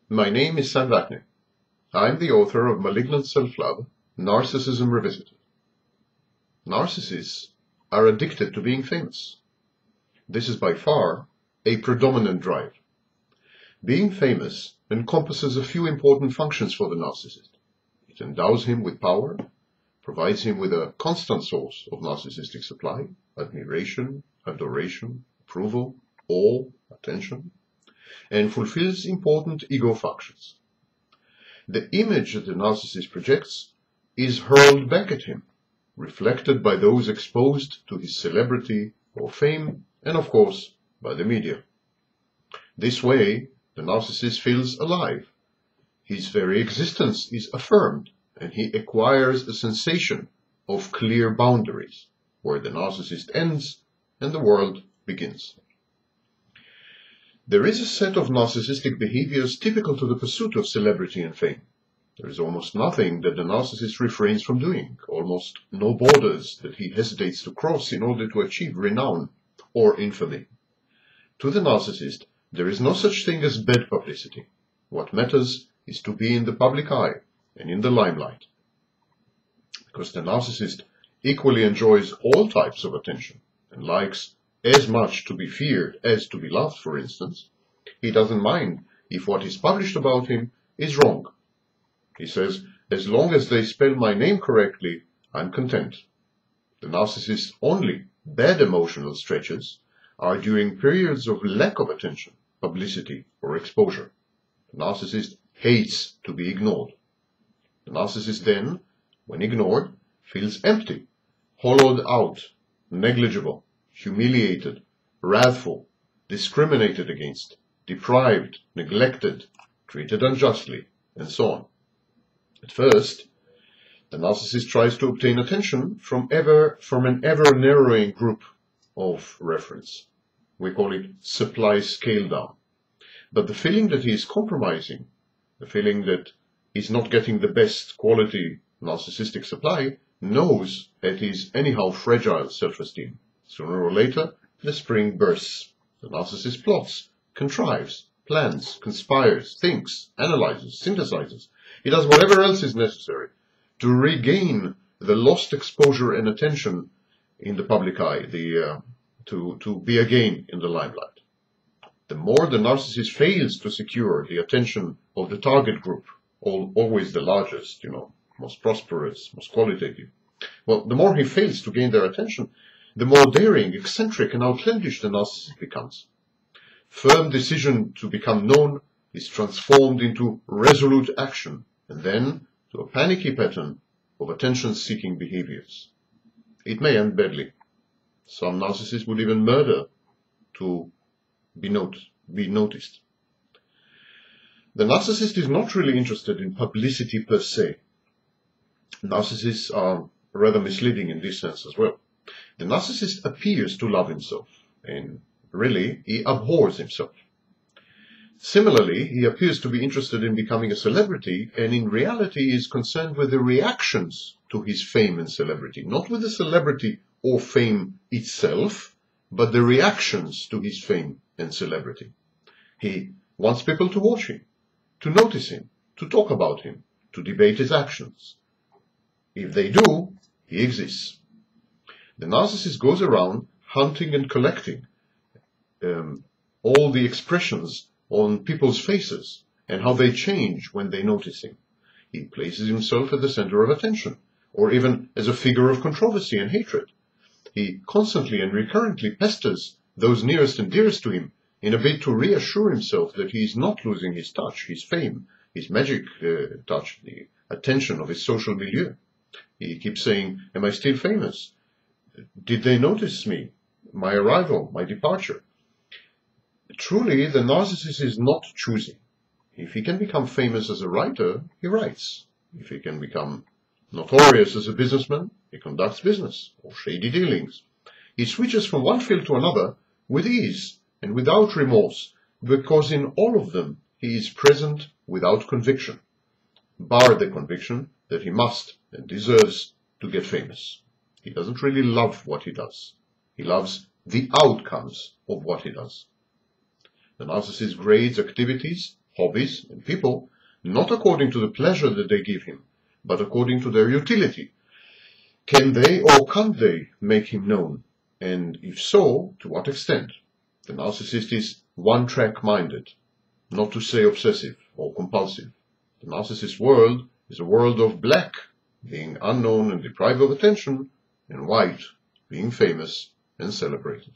My name is Sam Vaknin. I'm the author of Malignant Self-Love, Narcissism Revisited. Narcissists are addicted to being famous. This is by far a predominant drive. Being famous encompasses a few important functions for the narcissist. It endows him with power, provides him with a constant source of narcissistic supply, admiration, adoration, approval, awe, attention, and fulfills important ego functions. The image that the narcissist projects is hurled back at him, reflected by those exposed to his celebrity or fame, and of course, by the media. This way, the narcissist feels alive. His very existence is affirmed, and he acquires a sensation of clear boundaries, where the narcissist ends and the world begins. There is a set of narcissistic behaviors typical to the pursuit of celebrity and fame. There is almost nothing that the narcissist refrains from doing, almost no borders that he hesitates to cross in order to achieve renown or infamy. To the narcissist, there is no such thing as bad publicity. What matters is to be in the public eye and in the limelight. Because the narcissist equally enjoys all types of attention and likes as much to be feared as to be loved, for instance, he doesn't mind if what is published about him is wrong. He says, as long as they spell my name correctly, I'm content. The narcissist's only bad emotional stretches are during periods of lack of attention, publicity, or exposure. The narcissist hates to be ignored. The narcissist then, when ignored, feels empty, hollowed out, negligible, humiliated, wrathful, discriminated against, deprived, neglected, treated unjustly, and so on. At first, the narcissist tries to obtain attention from an ever-narrowing group of reference. We call it supply scale down. But the feeling that he is compromising, the feeling that he's not getting the best quality narcissistic supply, gnaws at his anyhow fragile self-esteem. Sooner or later, the spring bursts. The narcissist plots, contrives, plans, conspires, thinks, analyzes, synthesizes. He does whatever else is necessary to regain the lost exposure and attention in the public eye, to be again in the limelight. The more the narcissist fails to secure the attention of the target group, always the largest, most prosperous, most qualitative, the more he fails to gain their attention, the more daring, eccentric, and outlandish the narcissist becomes. Firm decision to become known is transformed into resolute action, and then to a panicky pattern of attention-seeking behaviors. It may end badly. Some narcissists would even murder to be noticed. The narcissist is not really interested in publicity per se. Narcissists are rather misleading in this sense as well. The narcissist appears to love himself, and really, he abhors himself. Similarly, he appears to be interested in becoming a celebrity, and in reality is concerned with the reactions to his fame and celebrity, not with the celebrity or fame itself, but the reactions to his fame and celebrity. He wants people to watch him, to notice him, to talk about him, to debate his actions. If they do, he exists. The narcissist goes around hunting and collecting all the expressions on people's faces and how they change when they notice him. He places himself at the center of attention, or even as a figure of controversy and hatred. He constantly and recurrently pesters those nearest and dearest to him in a bid to reassure himself that he is not losing his touch, his fame, his magic touch, the attention of his social milieu. He keeps saying, am I still famous? Did they notice me? My arrival, my departure? Truly, the narcissist is not choosing. If he can become famous as a writer, he writes. If he can become notorious as a businessman, he conducts business or shady dealings. He switches from one field to another with ease and without remorse, because in all of them he is present without conviction, bar the conviction that he must and deserves to get famous. He doesn't really love what he does. He loves the outcomes of what he does. The narcissist grades activities hobbies, and people, not according to the pleasure that they give him, but according to their utility. Can they or can't they make him known? And if so, to what extent? The narcissist is one-track minded, not to say obsessive or compulsive. The narcissist world is a world of black, being unknown and deprived of attention, and white, being famous and celebrated.